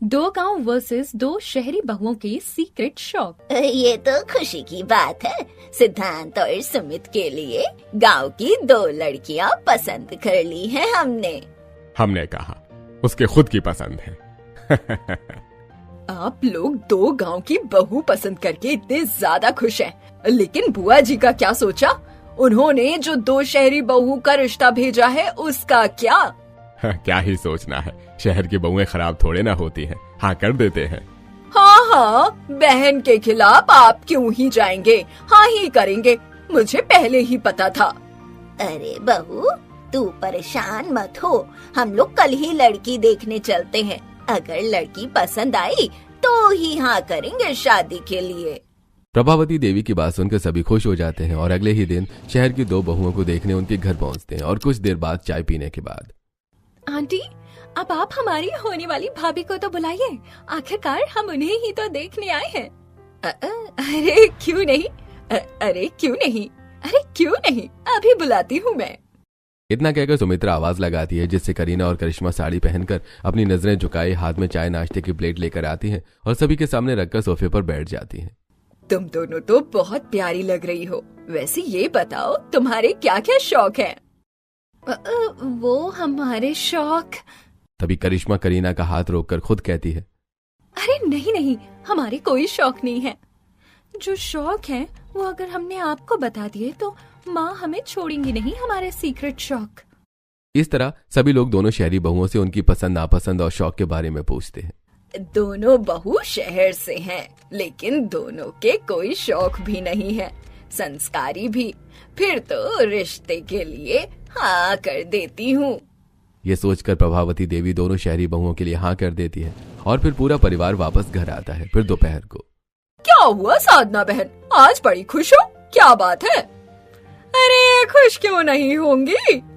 दो गांव वर्सेस दो शहरी बहुओं के सीक्रेट शौक। ये तो खुशी की बात है। सिद्धांत और सुमित के लिए गांव की दो लड़कियां पसंद कर ली हैं हमने कहा उसके खुद की पसंद है। आप लोग दो गांव की बहू पसंद करके इतने ज्यादा खुश हैं, लेकिन बुआ जी का क्या सोचा? उन्होंने जो दो शहरी बहू का रिश्ता भेजा है उसका क्या? क्या ही सोचना है, शहर की बहुएं खराब थोड़े ना होती हैं, हाँ कर देते हैं। हाँ, बहन के खिलाफ आप क्यों ही जाएंगे, हाँ ही करेंगे, मुझे पहले ही पता था। अरे बहू तू परेशान मत हो, हम लोग कल ही लड़की देखने चलते हैं। अगर लड़की पसंद आई तो ही हाँ करेंगे शादी के लिए। प्रभावती देवी की बात सुनकर सभी खुश हो जाते हैं और अगले ही दिन शहर की दो बहुओं को देखने उनके घर पहुंचते हैं। और कुछ देर बाद चाय पीने के बाद, आंटी अब आप हमारी होने वाली भाभी को तो बुलाइए, आखिरकार हम उन्हें ही तो देखने आए हैं। अरे क्यों नहीं, अरे क्यों नहीं, अभी बुलाती हूँ मैं। इतना कहकर सुमित्रा आवाज लगाती है, जिससे करीना और करिश्मा साड़ी पहनकर अपनी नजरें झुकाए हाथ में चाय नाश्ते की प्लेट लेकर आती हैं और सभी के सामने रखकर सोफे पर बैठ जाती हैं। तुम दोनों तो बहुत प्यारी लग रही हो। वैसे ये बताओ तुम्हारे क्या क्या शौक हैं? वो हमारे शौक। तभी करिश्मा करीना का हाथ रोककर खुद कहती है, अरे नहीं, हमारे कोई शौक नहीं है। जो शौक है वो अगर हमने आपको बता दिए तो माँ हमें छोड़ेंगी नहीं, हमारे सीक्रेट शौक। इस तरह सभी लोग दोनों शहरी बहुओं से उनकी पसंद नापसंद और शौक के बारे में पूछते हैं। दोनों बहू शहर से हैं, लेकिन दोनों के कोई शौक भी नहीं है, संस्कारी भी। फिर तो रिश्ते के लिए हाँ कर देती हूँ। ये सोचकर प्रभावती देवी दोनों शहरी बहुओं के लिए हाँ कर देती है और फिर पूरा परिवार वापस घर आता है। फिर दोपहर को, क्या हुआ साधना बहन, आज बड़ी खुश हो, क्या बात है? अरे खुश क्यों नहीं होंगी,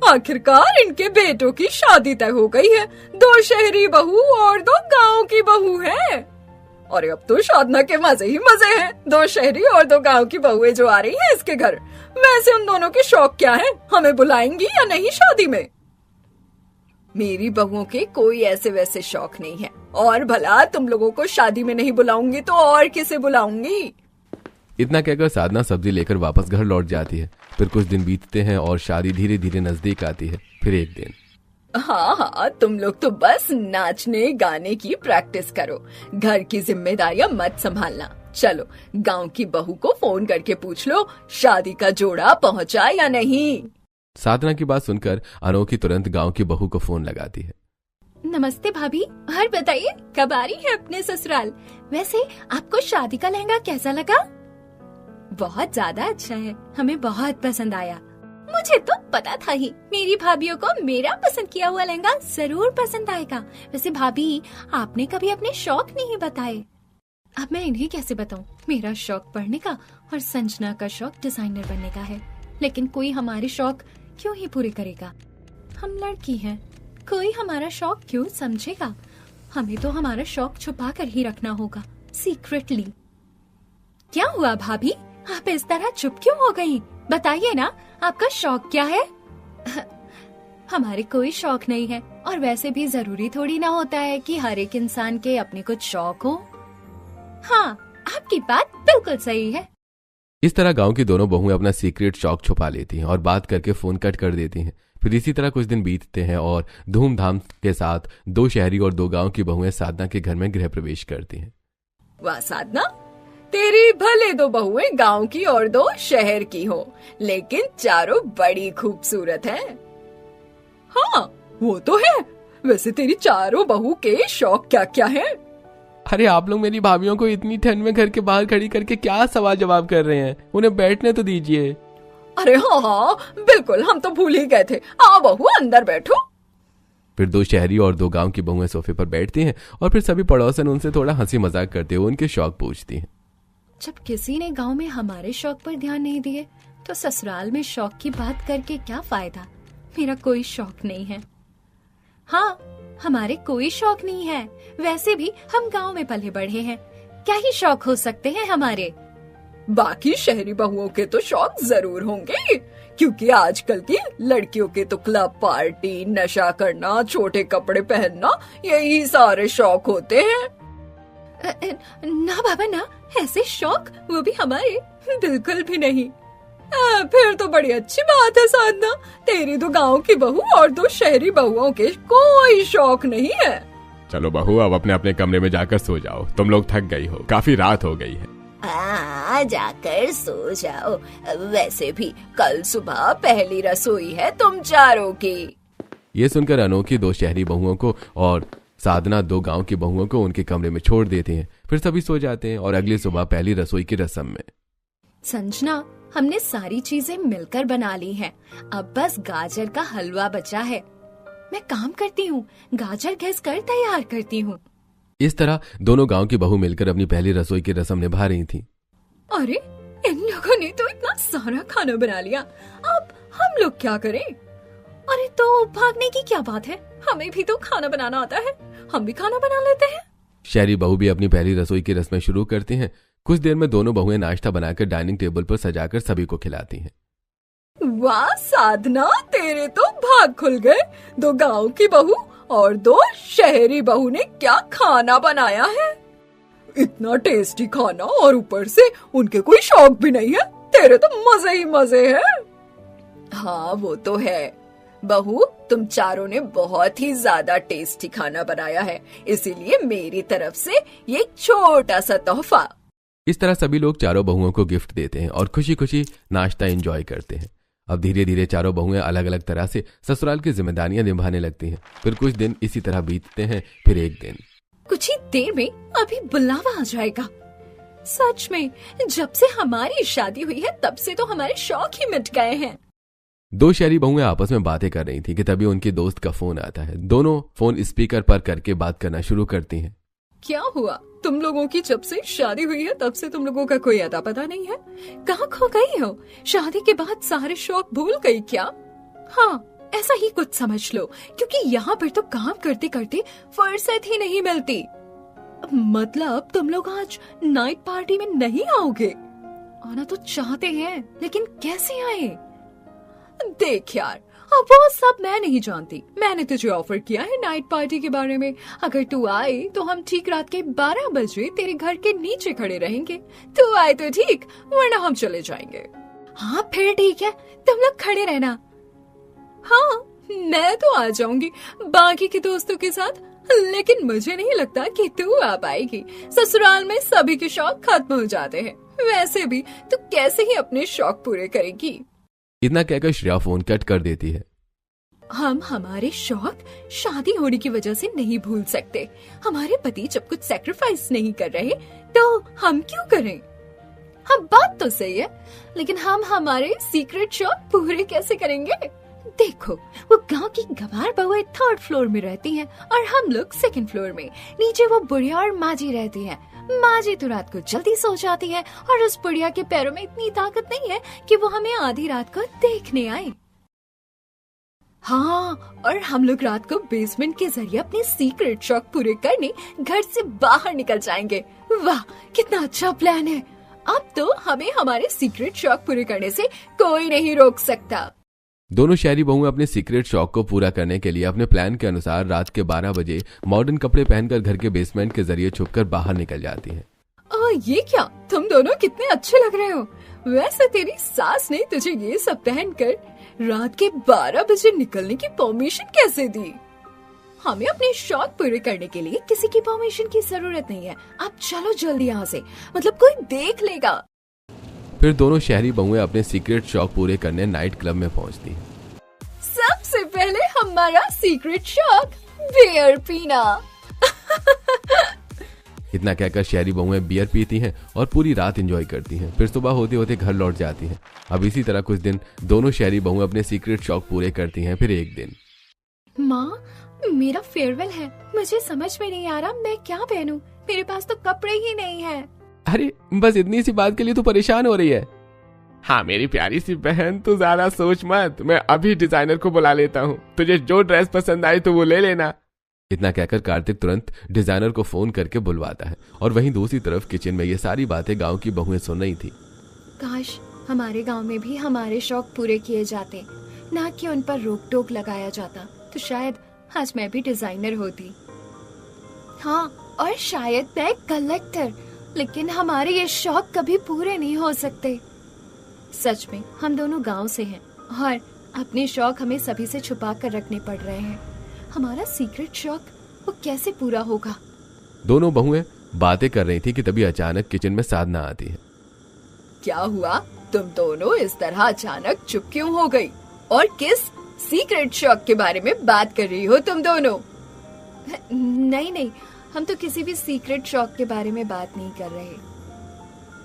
आखिरकार इनके बेटों की शादी तय हो गई है। दो शहरी बहू और दो गांव की बहू है। अरे अब तो साधना के मजे ही मजे हैं, दो शहरी और दो गांव की बहुएं जो आ रही हैं इसके घर। वैसे उन दोनों के शौक क्या हैं, हमें बुलाएंगी या नहीं शादी में? मेरी बहुओं के कोई ऐसे वैसे शौक नहीं है, और भला तुम लोगों को शादी में नहीं बुलाऊंगी तो और किसे बुलाऊंगी? इतना कहकर साधना सब्जी लेकर वापस घर लौट जाती है। फिर कुछ दिन बीतते हैं और शादी धीरे धीरे नजदीक आती है। फिर एक दिन, हाँ, तुम लोग तो बस नाचने गाने की प्रैक्टिस करो, घर की जिम्मेदारियां मत संभालना। चलो गांव की बहू को फोन करके पूछ लो शादी का जोड़ा पहुंचा या नहीं। साधना की बात सुनकर अनोखी तुरंत गांव की बहू को फोन लगाती है। नमस्ते भाभी, और बताइए कब आ रही है अपने ससुराल? वैसे आपको शादी का लहंगा कैसा लगा? बहुत ज्यादा अच्छा है, हमें बहुत पसंद आया। मुझे तो पता था ही मेरी भाभीियों को मेरा पसंद किया हुआ लहंगा जरूर पसंद आएगा। वैसे भाभी आपने कभी अपने शौक नहीं बताए। अब मैं इन्हें कैसे बताऊं? मेरा शौक पढ़ने का और संजना का शौक डिजाइनर बनने का है, लेकिन कोई हमारे शौक क्यों ही पूरे करेगा? हम लड़की हैं, कोई हमारा शौक क्यों समझेगा? हमें तो हमारा शौक छुपा कर ही रखना होगा, सीक्रेटली। क्या हुआ भाभी, आप इस तरह चुप क्यों हो गई? बताइए ना, आपका शौक क्या है? हमारे कोई शौक नहीं है, और वैसे भी जरूरी थोड़ी ना होता है कि हर एक इंसान के अपने कुछ शौक हो। हाँ, आपकी बात बिल्कुल सही है। इस तरह गांव की दोनों बहुएं अपना सीक्रेट शौक छुपा लेती हैं और बात करके फोन कट कर देती हैं। फिर इसी तरह कुछ दिन बीतते हैं और धूमधाम के साथ दो शहरी और दो गांव की बहुएं साधना के घर में गृह प्रवेश करती हैं। वाह साधना, तेरी भले दो बहुएं गांव की और दो शहर की हो, लेकिन चारों बड़ी खूबसूरत हैं। हाँ वो तो है। वैसे तेरी चारों बहू के शौक क्या क्या हैं? अरे आप लोग मेरी भाभीियों को इतनी ठंड में घर के बाहर खड़ी करके क्या सवाल जवाब कर रहे हैं? उन्हें बैठने तो दीजिए। अरे हाँ बिल्कुल, हम तो भूल ही गए थे। आओ बहू अंदर बैठो। फिर दो शहरी और दो गांव की बहुएं सोफे पर बैठती हैं और फिर सभी पड़ोसन उनसे थोड़ा हंसी मजाक करते हुए उनके शौक पूछती हैं। जब किसी ने गांव में हमारे शौक पर ध्यान नहीं दिए तो ससुराल में शौक की बात करके क्या फायदा? मेरा कोई शौक नहीं है। हाँ, हमारे कोई शौक नहीं है। वैसे भी हम गांव में पले बढ़े हैं, क्या ही शौक हो सकते हैं हमारे? बाकी शहरी बहुओं के तो शौक जरूर होंगे। क्योंकि आजकल की लड़कियों के तो क्लब पार्टी, नशा करना, छोटे कपड़े पहनना, यही सारे शौक होते हैं। ना बाबा ना, ऐसे शौक वो भी हमारे बिल्कुल भी नहीं। फिर तो बड़ी अच्छी बात है साधना, तेरी तो गांव की बहू और दो शहरी बहुओं के कोई शौक नहीं है। चलो बहू, अब अपने अपने कमरे में जाकर सो जाओ, तुम लोग थक गई हो, काफी रात हो गई है। हाँ, जाकर सो जाओ। वैसे भी कल सुबह पहली रसोई है तुम चारों की। ये सुनकर अनोखी दो शहरी बहुओं को और साधना दो गांव की बहुओं को उनके कमरे में छोड़ देते हैं। फिर सभी सो जाते हैं और अगली सुबह पहली रसोई की रस्म में संजना, हमने सारी चीजें मिलकर बना ली हैं। अब बस गाजर का हलवा बचा है। मैं काम करती हूँ, गाजर घिस कर तैयार करती हूँ। इस तरह दोनों गांव की बहू मिलकर अपनी पहली रसोई की रस्म निभा रही थी। अरे, इन लोगों ने तो इतना सारा खाना बना लिया, अब हम लोग क्या करें? अरे तो भागने की क्या बात है, हमें भी तो खाना बनाना आता है, हम भी खाना बना लेते हैं। शहरी बहू भी अपनी पहली रसोई की रस्में शुरू करती हैं। कुछ देर में दोनों बहुएं नाश्ता बनाकर डाइनिंग टेबल पर सजाकर सभी को खिलाती हैं। वाह साधना, तेरे तो भाग खुल गए। दो गांव की बहू और दो शहरी बहू ने क्या खाना बनाया है। इतना टेस्टी खाना, और ऊपर से उनके कोई शौक भी नहीं है। तेरे तो मजे ही मजे हैं। हाँ वो तो है बहू, तुम चारों ने बहुत ही ज्यादा टेस्टी खाना बनाया है, इसीलिए मेरी तरफ से ये एक छोटा सा तोहफा। इस तरह सभी लोग चारों बहुओं को गिफ्ट देते हैं और खुशी खुशी नाश्ता एंजॉय करते हैं। अब धीरे धीरे चारों बहुएं अलग अलग तरह से ससुराल की जिम्मेदारियां निभाने लगती हैं। फिर कुछ दिन इसी तरह बीतते हैं। फिर एक दिन कुछ ही देर में अभी बुलावा आ जाएगा। सच में, जब से हमारी शादी हुई है तब से तो हमारे शौक ही मिट गए हैं। दो शहरी बहुएं आपस में बातें कर रही थी कि तभी उनकी दोस्त का फोन आता है। दोनों फोन स्पीकर पर करके बात करना शुरू करती हैं। क्या हुआ, तुम लोगों की जब से शादी हुई है तब से तुम लोगों का कोई अता पता नहीं है? कहाँ खो गई हो? शादी के बाद सारे शौक भूल गई क्या? हाँ, ऐसा ही कुछ समझ लो, क्योंकि यहाँ पर तो काम करते करते फुर्सत ही नहीं मिलती। मतलब तुम लोग आज नाइट पार्टी में नहीं आओगे? आना तो चाहते हैं, लेकिन कैसे आए? देख यार, अब वो सब मैं नहीं जानती। मैंने तुझे ऑफर किया है नाइट पार्टी के बारे में। अगर तू आई तो हम ठीक रात के 12 बजे तेरे घर के नीचे खड़े रहेंगे। तू आए तो ठीक, वरना हम चले जाएंगे। हाँ फिर ठीक है, तुम लोग खड़े रहना। हाँ, मैं तो आ जाऊंगी बाकी के दोस्तों के साथ, लेकिन मुझे नहीं लगता कि तू आ पाएगी। ससुराल में सभी के शौक खत्म हो जाते हैं। वैसे भी तू कैसे ही अपने शौक पूरे करेगी? इतना कहकर श्रेया फोन कट कर देती है। हम हमारे शौक शादी होने की वजह से नहीं भूल सकते। हमारे पति जब कुछ सैक्रिफाइस नहीं कर रहे तो हम क्यों करें? हम बात तो सही है, लेकिन हम हमारे सीक्रेट शौक पूरे कैसे करेंगे? देखो, वो गांव की गंवार बहुएं 3rd फ्लोर में रहती हैं और हम लोग 2nd फ्लोर में। नीचे वो बुढ़िया और माजी रहती हैं। माजी तो रात को जल्दी सो जाती है और उस बुढ़िया के पैरों में इतनी ताकत नहीं है कि वो हमें आधी रात को देखने आए। हाँ, और हम लोग रात को बेसमेंट के जरिए अपने सीक्रेट शौक पूरे करने घर से बाहर निकल जाएंगे। वाह, कितना अच्छा प्लान है। अब तो हमें हमारे सीक्रेट शौक पूरे करने से कोई नहीं रोक सकता। दोनों शहरी बहुएं अपने सीक्रेट शौक को पूरा करने के लिए अपने प्लान के अनुसार रात के 12 बजे मॉडर्न कपड़े पहनकर घर के बेसमेंट के जरिए छुपकर बाहर निकल जाती हैं। ये क्या, तुम दोनों कितने अच्छे लग रहे हो। वैसे तेरी सास ने तुझे ये सब पहनकर रात के 12 बजे निकलने की परमिशन कैसे दी? हमें अपने शौक पूरे करने के लिए किसी की परमिशन की जरूरत नहीं है। अब चलो जल्दी यहाँ से, मतलब कोई देख लेगा। फिर दोनों शहरी बहुएं अपने सीक्रेट शौक पूरे करने नाइट क्लब में पहुंचती हैं। सबसे पहले हमारा सीक्रेट शौक बियर पीना। इतना कहकर शहरी बहुएं बियर पीती हैं और पूरी रात एंजॉय करती हैं। फिर सुबह होते होते घर लौट जाती हैं। अब इसी तरह कुछ दिन दोनों शहरी बहुएं अपने सीक्रेट शौक पूरे करती हैं। फिर एक दिन, माँ, मेरा फेयरवेल है, मुझे समझ में नहीं आ रहा मैं क्या पहनूं। मेरे पास तो कपड़े ही नहीं है। अरे बस इतनी सी बात के लिए तू परेशान हो रही है? हाँ मेरी प्यारी सी बहन, तू ज्यादा सोच मत, मैं अभी डिजाइनर को बुला लेता हूँ, तुझे जो ड्रेस पसंद आई तो वो ले लेना। इतना कहकर कार्तिक तुरंत डिजाइनर को फोन करके बुलवाता है और वहीं दूसरी तरफ किचन में ये सारी बातें गांव की बहुएं सुन रही थी। काश हमारे गांव में भी हमारे शौक पूरे किए जाते, ना कि उन पर रोक टोक लगाया जाता, तो शायद आज मैं भी डिजाइनर होती। हाँ, और शायद मैं कलेक्टर, लेकिन हमारे ये शौक कभी पूरे नहीं हो सकते। सच में हम दोनों गांव से हैं और अपने शौक हमें सभी से छुपा कर रखने पड़ रहे हैं। हमारा सीक्रेट शौक वो कैसे पूरा होगा? दोनों बहुएं बातें कर रही थी कि तभी अचानक किचन में साधना आती है। क्या हुआ? तुम दोनों इस तरह अचानक चुप क्यों हो गई? और किस सीक्रेट शौक के बारे में बात कर रही हो तुम दोनों? नहीं, हम तो किसी भी सीक्रेट शौक के बारे में बात नहीं कर रहे।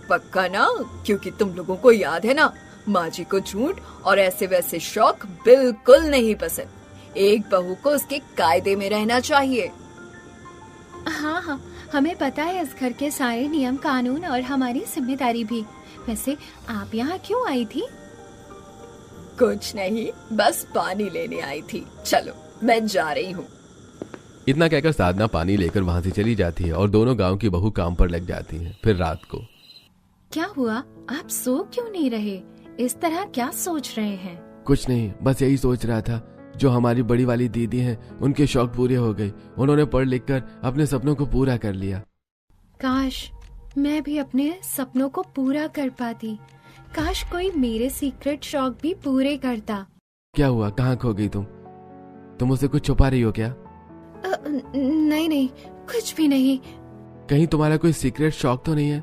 पक्का ना? क्योंकि तुम लोगों को याद है ना, माँ जी को झूठ और ऐसे वैसे शौक बिल्कुल नहीं पसंद। एक बहू को उसके कायदे में रहना चाहिए। हाँ, हमें पता है इस घर के सारे नियम कानून और हमारी जिम्मेदारी भी। वैसे आप यहाँ क्यों आई थी? कुछ नहीं, बस पानी लेने आई थी। चलो मैं जा रही हूँ। इतना कहकर साधना पानी लेकर वहां से चली जाती है और दोनों गांव की बहू काम पर लग जाती हैं। फिर रात को क्या हुआ? आप सो क्यों नहीं रहे? इस तरह क्या सोच रहे हैं? कुछ नहीं, बस यही सोच रहा था, जो हमारी बड़ी वाली दीदी हैं उनके शौक पूरे हो गए। उन्होंने पढ़ लिख कर अपने सपनों को पूरा कर लिया। काश मैं भी अपने सपनों को पूरा कर पाती। काश कोई मेरे सीक्रेट शौक भी पूरे करता। क्या हुआ? कहाँ खो गई तुम मुझसे कुछ छुपा रही हो क्या? नहीं, कुछ भी नहीं। कहीं तुम्हारा कोई सीक्रेट शौक तो नहीं है?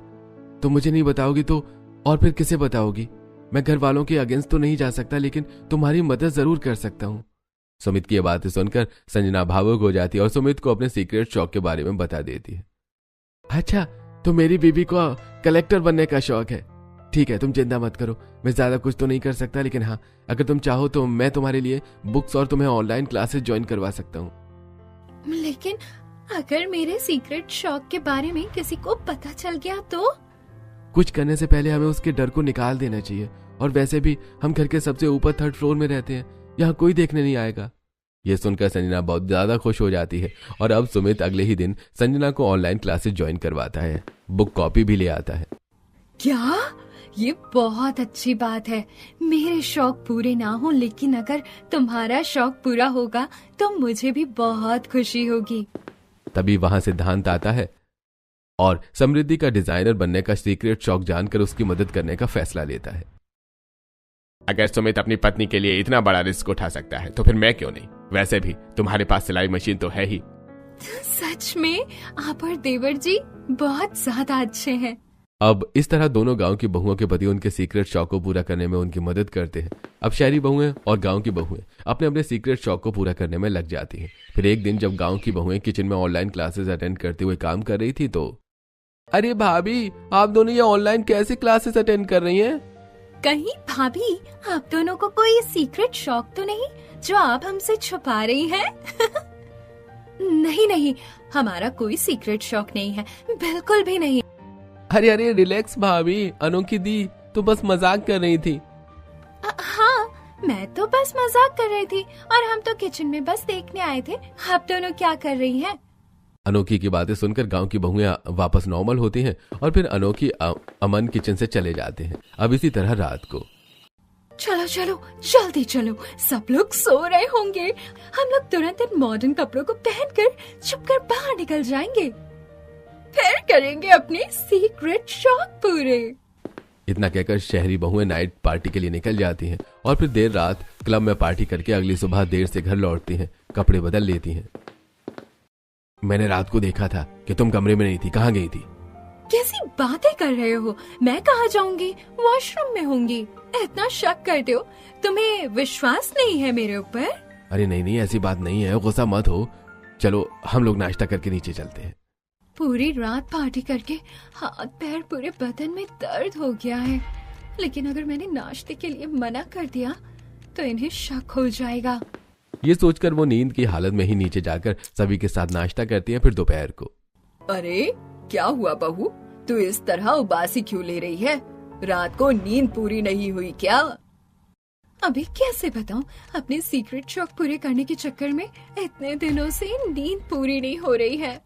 तुम मुझे नहीं बताओगी तो और फिर किसे बताओगी? मैं घर वालों के अगेंस्ट तो नहीं जा सकता, लेकिन तुम्हारी मदद जरूर कर सकता हूँ। सुमित की ये बातें सुनकर संजना भावुक हो जाती है और सुमित को अपने सीक्रेट शौक के बारे में बता देती है। अच्छा, तो मेरी बीबी को कलेक्टर बनने का शौक है। ठीक है, तुम चिंता मत करो, मैं ज्यादा कुछ तो नहीं कर सकता, लेकिन हाँ, अगर तुम चाहो तो मैं तुम्हारे लिए बुक्स और तुम्हें ऑनलाइन क्लासेस ज्वाइन करवा सकता हूँ। लेकिन अगर मेरे सीक्रेट शौक के बारे में किसी को पता चल गया तो? कुछ करने से पहले हमें उसके डर को निकाल देना चाहिए। और वैसे भी हम घर के सबसे ऊपर 3rd फ्लोर में रहते हैं, यहाँ कोई देखने नहीं आएगा। ये सुनकर संजना बहुत ज्यादा खुश हो जाती है और अब सुमित अगले ही दिन संजना को ऑनलाइन क्लासेस ज्वाइन करवाता है, बुक कॉपी भी ले आता है। क्या? ये बहुत अच्छी बात है। मेरे शौक पूरे ना हो, लेकिन अगर तुम्हारा शौक पूरा होगा तो मुझे भी बहुत खुशी होगी। तभी वहां सिद्धांत आता है और समृद्धि का डिजाइनर बनने का सीक्रेट शौक जानकर उसकी मदद करने का फैसला लेता है। अगर सुमित अपनी पत्नी के लिए इतना बड़ा रिस्क उठा सकता है तो फिर मैं क्यों नहीं? वैसे भी तुम्हारे पास सिलाई मशीन तो है ही। सच में आप और देवर जी बहुत ज्यादा अच्छे हैं। अब इस तरह दोनों गांव की बहुओं के पति उनके सीक्रेट शौक को पूरा करने में उनकी मदद करते हैं। अब शहरी बहुएं और गांव की बहुएं अपने अपने सीक्रेट शौक को पूरा करने में लग जाती हैं। फिर एक दिन जब गांव की बहुएं किचन में ऑनलाइन क्लासेस अटेंड करते हुए काम कर रही थी तो, अरे भाभी, आप दोनों ये ऑनलाइन कैसे क्लासेस अटेंड कर रही हैं? कहीं भाभी आप दोनों को कोई सीक्रेट शौक तो नहीं जो आप हमसे छुपा रही हैं? नहीं, हमारा कोई सीक्रेट शौक नहीं है, बिल्कुल भी नहीं। अरे रिलैक्स भाभी, अनोखी दी तो बस मजाक कर रही थी। हाँ, मैं तो बस मजाक कर रही थी और हम तो किचन में बस देखने आए थे आप दोनों क्या कर रही हैं। अनोखी की बातें सुनकर गांव की बहुएं वापस नॉर्मल होती हैं और फिर अनोखी अमन किचन से चले जाते हैं। अब इसी तरह रात को, चलो जल्दी चलो, सब लोग सो रहे होंगे। हम लोग तुरंत इन मॉडर्न कपड़ों को पहनकर छुपकर बाहर निकल जाएंगे, फिर करेंगे अपने सीक्रेट शौक पूरे। इतना कहकर शहरी बहुएं नाइट पार्टी के लिए निकल जाती हैं और फिर देर रात क्लब में पार्टी करके अगली सुबह देर से घर लौटती हैं, कपड़े बदल लेती हैं। मैंने रात को देखा था कि तुम कमरे में नहीं थी, कहाँ गई थी? कैसी बातें कर रहे हो? मैं कहाँ जाऊंगी? वॉशरूम में होंगी। इतना शक करते हो? तुम्हें विश्वास नहीं है मेरे ऊपर? अरे नहीं, ऐसी बात नहीं है, गुस्सा मत हो। चलो हम लोग नाश्ता करके नीचे चलते हैं। पूरी रात पार्टी करके हाथ पैर पूरे बदन में दर्द हो गया है, लेकिन अगर मैंने नाश्ते के लिए मना कर दिया तो इन्हें शक हो जाएगा। ये सोचकर वो नींद की हालत में ही नीचे जाकर सभी के साथ नाश्ता करती हैं। फिर दोपहर को, अरे क्या हुआ बहू, तू इस तरह उबासी क्यों ले रही है? रात को नींद पूरी नहीं हुई क्या? अभी कैसे बताऊं, अपने सीक्रेट शौक पूरे करने के चक्कर में इतने दिनों से नींद पूरी नहीं हो रही है।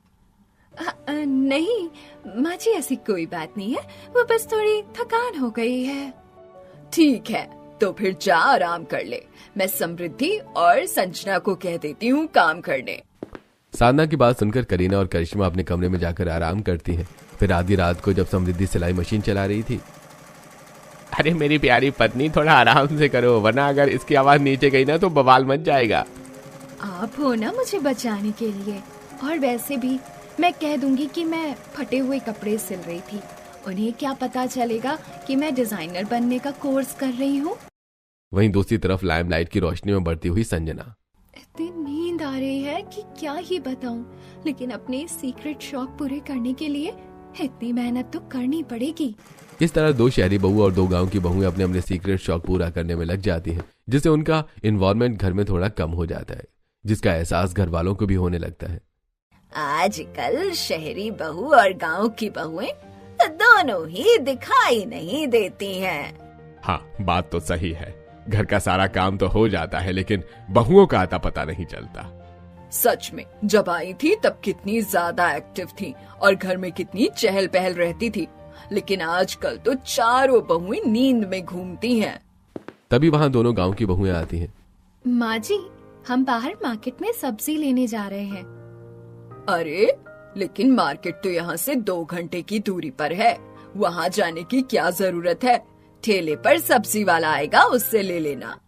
नहीं माँ जी, ऐसी कोई बात नहीं है, वो बस थोड़ी थकान हो गई है। ठीक है, तो फिर जा आराम कर ले। मैं समृद्धि और संजना को कह देती हूँ काम करने। साधना की बात सुनकर करीना और करिश्मा अपने कमरे में जाकर आराम करती हैं। फिर आधी रात को जब समृद्धि सिलाई मशीन चला रही थी, अरे मेरी प्यारी पत्नी, थोड़ा आराम से करो, वरना अगर इसकी आवाज नीचे गई ना तो बवाल मच जाएगा। आप हो ना मुझे बचाने के लिए। और वैसे भी मैं कह दूंगी कि मैं फटे हुए कपड़े सिल रही थी। उन्हें क्या पता चलेगा कि मैं डिजाइनर बनने का कोर्स कर रही हूँ। वहीं दूसरी तरफ लाइमलाइट की रोशनी में बढ़ती हुई संजना। इतनी नींद आ रही है कि क्या ही बताऊं, लेकिन अपने सीक्रेट शौक पूरे करने के लिए इतनी मेहनत तो करनी पड़ेगी। इस तरह दो शहरी बहू और दो गांव की बहुएं अपने अपने सीक्रेट शौक पूरा करने में लग जाती हैं, जिससे उनका इन्वॉल्वमेंट घर में थोड़ा कम हो जाता है, जिसका एहसास घर वालों को भी होने लगता है। आजकल शहरी बहू और गांव की बहुएं दोनों ही दिखाई नहीं देती हैं। हाँ, बात तो सही है। घर का सारा काम तो हो जाता है, लेकिन बहुओं का आता पता नहीं चलता। सच में, जब आई थी तब कितनी ज्यादा एक्टिव थी और घर में कितनी चहल पहल रहती थी, लेकिन आजकल तो चारों बहुएं नींद में घूमती हैं। तभी वहाँ दोनों गांव की बहुएं आती हैं। माँ जी, हम बाहर मार्केट में सब्जी लेने जा रहे हैं। अरे, लेकिन मार्केट तो यहाँ से 2 घंटे की दूरी पर है, वहाँ जाने की क्या जरूरत है? ठेले पर सब्जी वाला आएगा, उससे ले लेना।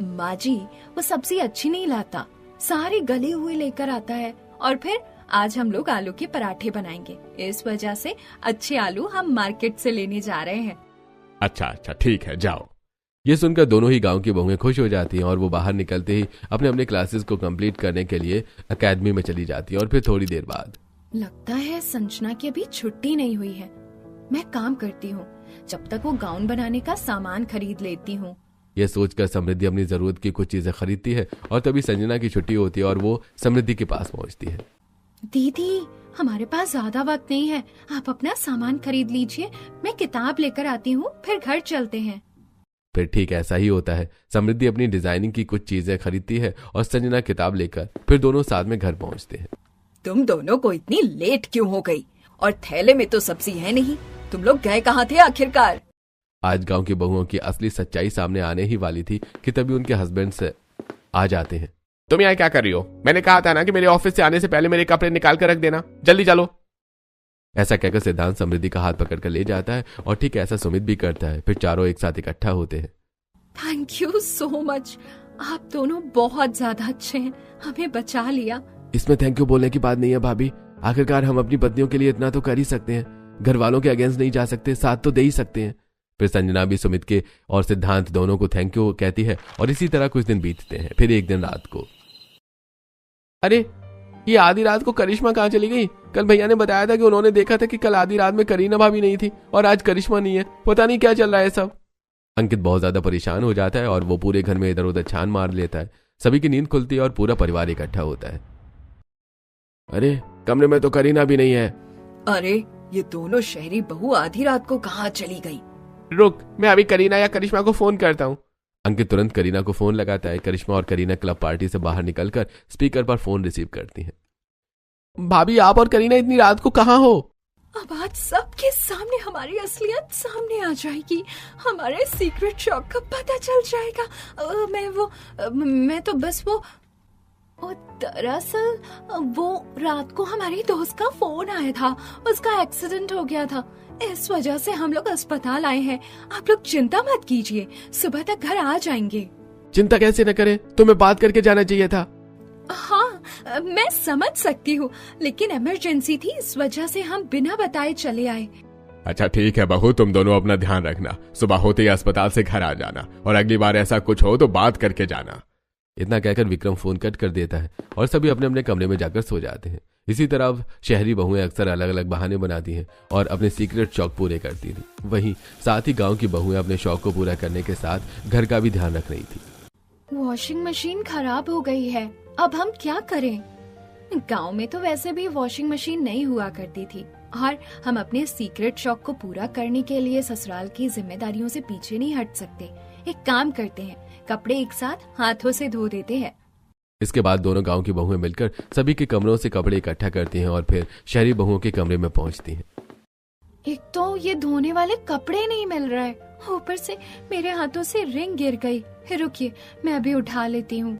माँ जी, वो सब्जी अच्छी नहीं लाता, सारे गले हुए लेकर आता है। और फिर आज हम लोग आलू के पराठे बनाएंगे, इस वजह से अच्छे आलू हम मार्केट से लेने जा रहे हैं। अच्छा, ठीक है, जाओ। ये सुनकर दोनों ही गांव की बहुएं खुश हो जाती हैं और वो बाहर निकलते ही अपने अपने क्लासेस को कंप्लीट करने के लिए एकेडमी में चली जाती हैं। और फिर थोड़ी देर बाद लगता है संजना की अभी छुट्टी नहीं हुई है। मैं काम करती हूँ जब तक वो गाउन बनाने का सामान खरीद लेती हूँ। ये सोचकर समृद्धि अपनी जरूरत की कुछ चीजें खरीदती है और तभी संजना की छुट्टी होती है और वो समृद्धि के पास पहुंचती है। दीदी, हमारे पास ज्यादा वक्त नहीं है, आप अपना सामान खरीद लीजिए, मैं किताब लेकर आती हूँ, फिर घर चलते हैं। फिर ठीक ऐसा ही होता है। समृद्धि अपनी डिजाइनिंग की कुछ चीजें खरीदती है और संजना किताब लेकर फिर दोनों साथ में घर पहुंचते हैं। तुम दोनों को इतनी लेट क्यों हो गई? और थैले में तो सब्जी है नहीं, तुम लोग गए कहाँ थे आखिरकार? आज गांव की बहुओं की असली सच्चाई सामने आने ही वाली थी कि तभी उनके हस्बैंड से आ जाते हैं। तुम यहाँ क्या कर रही हो? मैंने कहा था ना कि मेरे ऑफिस से आने से पहले मेरे कपड़े निकाल कर रख देना, जल्दी चलो। ऐसा कहकर सिद्धांत समृद्धि का हाथ पकड़कर ले जाता है और ठीक ऐसा सुमित भी करता है। फिर चारों एक साथ इकट्ठा होते हैं। थैंक यू सो मच, आप दोनों बहुत ज्यादा अच्छे हैं, हमें बचा लिया। इसमें थैंक यू बोलने की बात नहीं है भाभी, आखिरकार हम अपनी पत्नियों के लिए इतना तो कर ही सकते हैं। घर वालों के अगेंस्ट नहीं जा सकते, साथ तो दे ही सकते हैं। फिर संजना भी सुमित के और सिद्धांत दोनों को थैंक यू कहती है और इसी तरह कुछ दिन बीतते हैं। फिर एक दिन रात को, अरे ये आधी रात को करिश्मा कहाँ चली गई? कल भैया ने बताया था कि उन्होंने देखा था कि कल आधी रात में करीना भाभी नहीं थी और आज करिश्मा नहीं है। पता नहीं क्या चल रहा है सब। अंकित बहुत ज्यादा परेशान हो जाता है और वो पूरे घर में इधर उधर छान मार लेता है। सभी की नींद खुलती है और पूरा परिवार इकट्ठा होता है। अरे कमरे में तो करीना भी नहीं है। अरे ये दोनों शहरी बहू आधी रात को कहाँ चली गई? रुक, मैं अभी करीना या करिश्मा को फोन करता हूँ। अंकित तुरंत करीना को फोन लगाता है। करिश्मा और करीना क्लब पार्टी से बाहर निकलकर स्पीकर पर फोन रिसीव करती हैं। भाभी, आप और करीना इतनी रात को कहाँ हो? अब आज सबके सामने हमारी असलियत सामने आ जाएगी, हमारे सीक्रेट शॉक का पता चल जाएगा। मैं तो बस वो दरअसल वो रात को हमारी दोस्त का फोन आया था, उसका एक्सीडेंट हो गया था, इस वजह से हम लोग अस्पताल आए हैं। आप लोग चिंता मत कीजिए, सुबह तक घर आ जाएंगे। चिंता कैसे न करें, तुम्हें बात करके जाना चाहिए था। हाँ, मैं समझ सकती हूँ, लेकिन इमरजेंसी थी, इस वजह से हम बिना बताए चले आए। अच्छा ठीक है बहू, तुम दोनों अपना ध्यान रखना, सुबह होते ही अस्पताल से घर आ जाना और अगली बार ऐसा कुछ हो तो बात करके जाना। इतना कहकर विक्रम फोन कट कर देता है और सभी अपने अपने कमरे में जाकर सो जाते हैं। इसी तरह शहरी बहुएं अक्सर अलग अलग बहाने बनाती हैं और अपने सीक्रेट शौक पूरे करती थी। वहीं साथ ही गांव की बहुएं अपने शौक को पूरा करने के साथ घर का भी ध्यान रख रही थी। वॉशिंग मशीन खराब हो गई है, अब हम क्या करें? गांव में तो वैसे भी वॉशिंग मशीन नहीं हुआ करती थी और हम अपने सीक्रेट शौक को पूरा करने के लिए ससुराल की जिम्मेदारियों से पीछे नहीं हट सकते। एक काम करते हैं, कपड़े एक साथ हाथों से धो देते हैं। इसके बाद दोनों गांव की बहुएं मिलकर सभी के कमरों से कपड़े इकट्ठा करती हैं और फिर शहरी बहुओं के कमरे में पहुंचती हैं। एक तो ये धोने वाले कपड़े नहीं मिल रहे, ऊपर से मेरे हाथों से रिंग गिर गई। रुकिए, मैं अभी उठा लेती हूँ।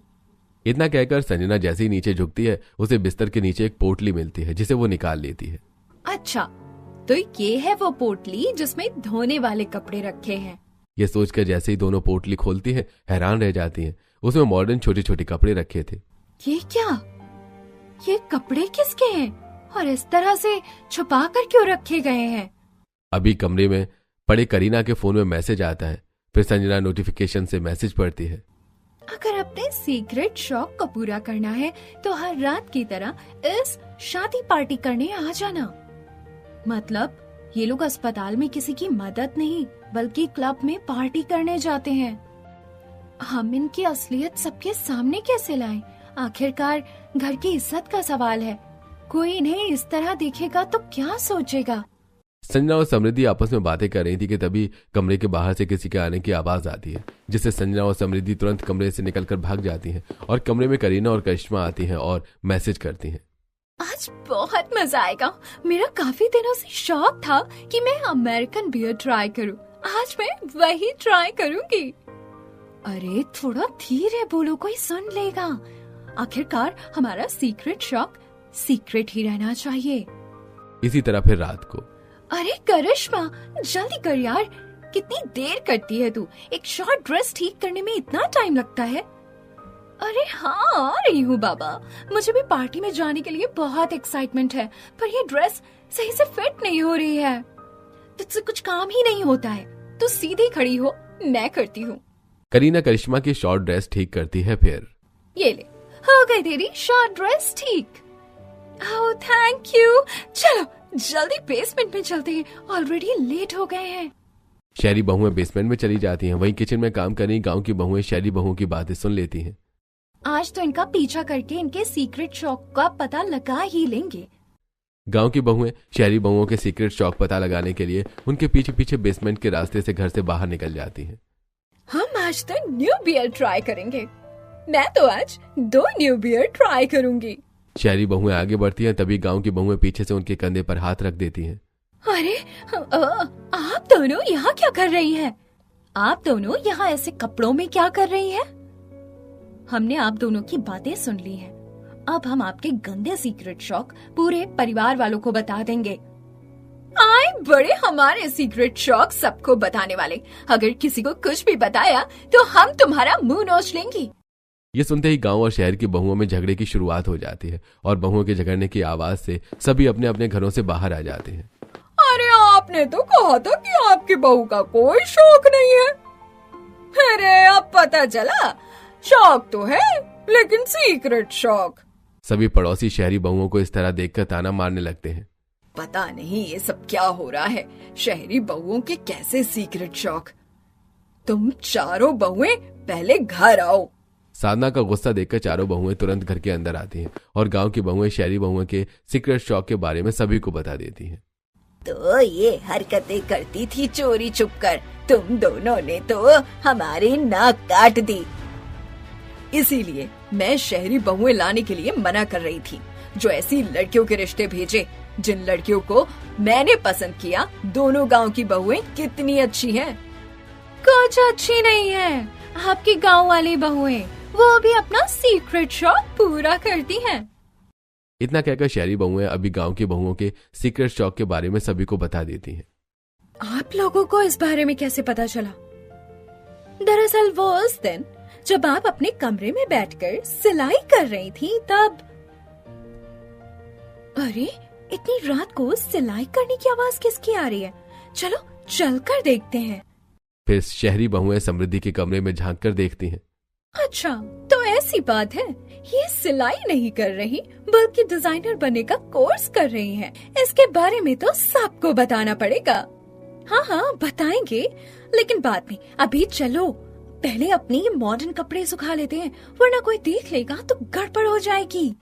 इतना कहकर संजना जैसे ही नीचे झुकती है, उसे बिस्तर के नीचे एक पोटली मिलती है जिसे वो निकाल लेती है। अच्छा, तो ये है वो पोटली जिसमें धोने वाले कपड़े रखे हैं। ये सोचकर जैसे ही दोनों पोटली खोलती हैं, हैरान रह जाती हैं। उसमें मॉडर्न छोटे छोटे कपड़े रखे थे। ये क्या? ये कपड़े किसके हैं और इस तरह से छुपा कर क्यों रखे गए हैं? अभी कमरे में पड़े करीना के फोन में मैसेज आता है। फिर संजना नोटिफिकेशन से मैसेज पढ़ती है। अगर अपने सीक्रेट शौक को पूरा करना है तो हर रात की तरह इस शादी पार्टी करने आ जाना। मतलब ये लोग अस्पताल में किसी की मदद नहीं बल्कि क्लब में पार्टी करने जाते हैं। हम इनकी असलियत सबके सामने कैसे लाएं? आखिरकार घर की इज्जत का सवाल है। कोई इन्हें इस तरह देखेगा तो क्या सोचेगा? संजना और समृद्धि आपस में बातें कर रही थी कि तभी कमरे के बाहर से किसी के आने की आवाज आती है, जिससे संजना और समृद्धि तुरंत कमरे से निकलकर भाग जाती हैं और कमरे में करीना और करिश्मा आती हैं और मैसेज करती हैं। आज बहुत मजा आएगा। मेरा काफी दिनों से शौक था कि मैं अमेरिकन बियर ट्राई करूं। आज मैं वही ट्राई करूंगी। अरे थोड़ा धीरे बोलो, कोई सुन लेगा। आखिरकार हमारा सीक्रेट शौक सीक्रेट ही रहना चाहिए। इसी तरह फिर रात को। अरे करिश्मा, जल्दी कर यार, कितनी देर करती है तू? एक शॉर्ट ड्रेस ठीक करने में इतना टाइम लगता है? अरे हाँ, आ रही हूँ बाबा। मुझे भी पार्टी में जाने के लिए बहुत एक्साइटमेंट है, पर ये ड्रेस सही से फिट नहीं हो रही है। तुझसे कुछ काम ही नहीं होता है। तू सीधी खड़ी हो, मैं करती हूँ। करीना करिश्मा की शॉर्ट ड्रेस ठीक करती है। फिर ये ले, हो गई तेरी शॉर्ट ड्रेस ठीक। Oh thank you. चलो जल्दी बेसमेंट में चलते हैं, ऑलरेडी लेट हो गए हैं। शहरी बहुएं बेसमेंट में चली जाती हैं। वहीं किचन में काम कर रही गांव की बहुएं शहरी बहुओं की बातें सुन लेती हैं। आज तो इनका पीछा करके इनके सीक्रेट शौक का पता लगा ही लेंगे। गांव की बहुएं शहरी बहुओं के सीक्रेट शौक पता लगाने के लिए उनके पीछे पीछे बेसमेंट के रास्ते से घर से बाहर निकल जाती हैं। हम आज तो न्यू बियर ट्राई करेंगे। मैं तो आज 2 न्यू बियर ट्राई करूंगी। शहरी बहुएं आगे बढ़ती हैं, तभी गांव की बहुएं पीछे से उनके कंधे पर हाथ रख देती हैं। अरे आप दोनों यहाँ क्या कर रही हैं? आप दोनों यहाँ ऐसे कपड़ों में क्या कर रही हैं? हमने आप दोनों की बातें सुन ली हैं। अब हम आपके गंदे सीक्रेट शौक पूरे परिवार वालों को बता देंगे। आए बड़े हमारे सीक्रेट शौक सबको बताने वाले। अगर किसी को कुछ भी बताया तो हम तुम्हारा मुंह नोच लेंगी। ये सुनते ही गांव और शहर की बहुओं में झगड़े की शुरुआत हो जाती है और बहुओं के झगड़ने की आवाज से सभी अपने अपने घरों से बाहर आ जाते हैं। अरे आपने तो कहा था कि आपकी बहू का कोई शौक नहीं है। अरे अब पता चला, शौक तो है लेकिन सीक्रेट शौक। सभी पड़ोसी शहरी बहुओं को इस तरह देखकर ताना मारने लगते हैं। पता नहीं ये सब क्या हो रहा है। शहरी बहुओं के कैसे सीक्रेट शौक? तुम चारों बहुएं पहले घर आओ। साधना का गुस्सा देखकर चारों बहुएं तुरंत घर के अंदर आती हैं और गांव की बहुएं शहरी बहुओं के सीक्रेट शौक के बारे में सभी को बता देती हैं। तो ये हरकतें करती थी चोरी छुपकर। तुम दोनों ने तो हमारी नाक काट दी। इसीलिए मैं शहरी बहुएं लाने के लिए मना कर रही थी, जो ऐसी लड़कियों के रिश्ते भेजे जिन लड़कियों को मैंने पसंद किया। दोनों गांव की बहुएं कितनी अच्छी हैं। कुछ अच्छी नहीं है आपकी गांव वाली बहुएं, वो भी अपना सीक्रेट शौक पूरा करती हैं। इतना कहकर शहरी बहुएं अभी गांव की बहुओं के सीक्रेट शौक के बारे में सभी को बता देती हैं। आप लोगों को इस बारे में कैसे पता चला? दरअसल वो उस दिन जब आप अपने कमरे में बैठकर सिलाई कर रही थी तब। अरे इतनी रात को सिलाई करने की आवाज किसकी आ रही है? चलो चलकर देखते हैं। फिर शहरी बहुएं समृद्धि के कमरे में झांक कर देखती हैं। अच्छा तो ऐसी बात है, ये सिलाई नहीं कर रही बल्कि डिजाइनर बनने का कोर्स कर रही हैं। इसके बारे में तो सबको बताना पड़ेगा। हाँ हाँ बताएंगे, लेकिन बाद में। अभी चलो पहले अपने ये मॉडर्न कपड़े सुखा लेते हैं, वरना कोई देख लेगा तो गड़बड़ हो जाएगी।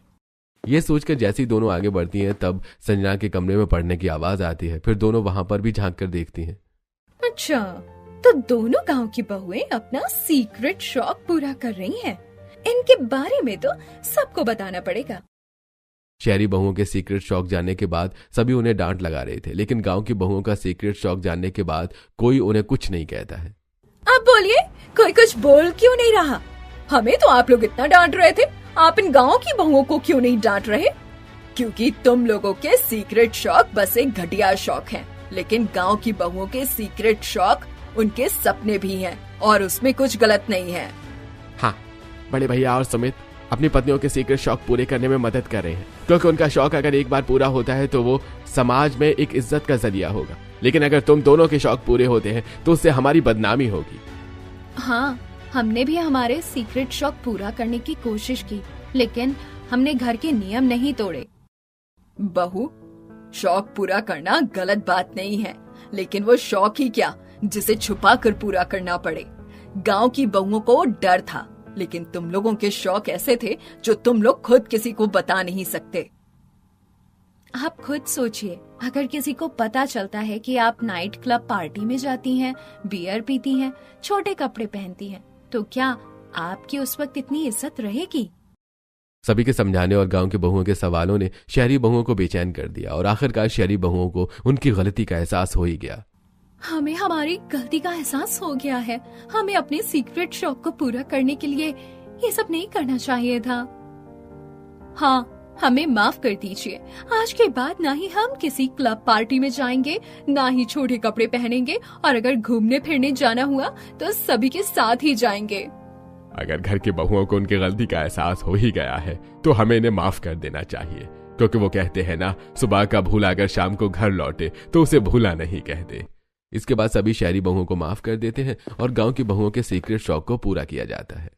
ये सोचकर जैसे ही दोनों आगे बढ़ती हैं तब संजना के कमरे में पड़ने की आवाज आती है। फिर दोनों वहाँ पर भी झांक कर देखती हैं। अच्छा तो दोनों गांव की बहुएं अपना सीक्रेट शौक पूरा कर रही हैं। इनके बारे में तो सबको बताना पड़ेगा। शहरी बहुओं के सीक्रेट शौक जानने के बाद सभी उन्हें डांट लगा रहे थे, लेकिन गांव की बहुओं का सीक्रेट शौक जानने के बाद कोई उन्हें कुछ नहीं कहता है। आप बोलिए, कोई कुछ बोल क्यों नहीं रहा? हमें तो आप लोग इतना डांट रहे थे, आप इन गाँव की बहुओं को क्यों नहीं डांट रहे? क्योंकि तुम लोगों के सीक्रेट शौक बस एक घटिया शौक हैं, लेकिन गांव की बहुओं के सीक्रेट शौक उनके सपने भी हैं और उसमें कुछ गलत नहीं है। हाँ, बड़े भैया और सुमित अपनी पत्नियों के सीक्रेट शौक पूरे करने में मदद कर रहे हैं, क्योंकि उनका शौक अगर एक बार पूरा होता है तो वो समाज में एक इज्जत का जरिया होगा। लेकिन अगर तुम दोनों के शौक पूरे होते हैं तो उससे हमारी बदनामी होगी। हाँ, हमने भी हमारे सीक्रेट शौक पूरा करने की कोशिश की, लेकिन हमने घर के नियम नहीं तोड़े। बहू, शौक पूरा करना गलत बात नहीं है, लेकिन वो शौक ही क्या जिसे छुपा कर पूरा करना पड़े। गांव की बहुओं को डर था, लेकिन तुम लोगों के शौक ऐसे थे जो तुम लोग खुद किसी को बता नहीं सकते। आप खुद सोचिए, अगर किसी को पता चलता है कि आप नाइट क्लब पार्टी में जाती हैं, बियर पीती हैं, छोटे कपड़े पहनती हैं, तो क्या आपकी उस वक्त इतनी इज्जत रहेगी? सभी के समझाने और गांव के बहुओं के सवालों ने शहरी बहुओं को बेचैन कर दिया और आखिरकार शहरी बहुओं को उनकी गलती का एहसास हो ही गया। हमें हमारी गलती का एहसास हो गया है। हमें अपने सीक्रेट शौक को पूरा करने के लिए ये सब नहीं करना चाहिए था। हाँ, हमें माफ कर दीजिए। आज के बाद ना ही हम किसी क्लब पार्टी में जाएंगे, ना ही छोटे कपड़े पहनेंगे, और अगर घूमने फिरने जाना हुआ तो सभी के साथ ही जाएंगे। अगर घर की बहुओं को उनकी गलती का एहसास हो ही गया है तो हमें इन्हें माफ कर देना चाहिए, क्योंकि वो कहते हैं ना, सुबह का भूला अगर शाम को घर लौटे तो उसे भूला नहीं कहते। इसके बाद सभी शहरी बहुओं को माफ कर देते हैं और गांव की बहुओं के सीक्रेट शौक को पूरा किया जाता है।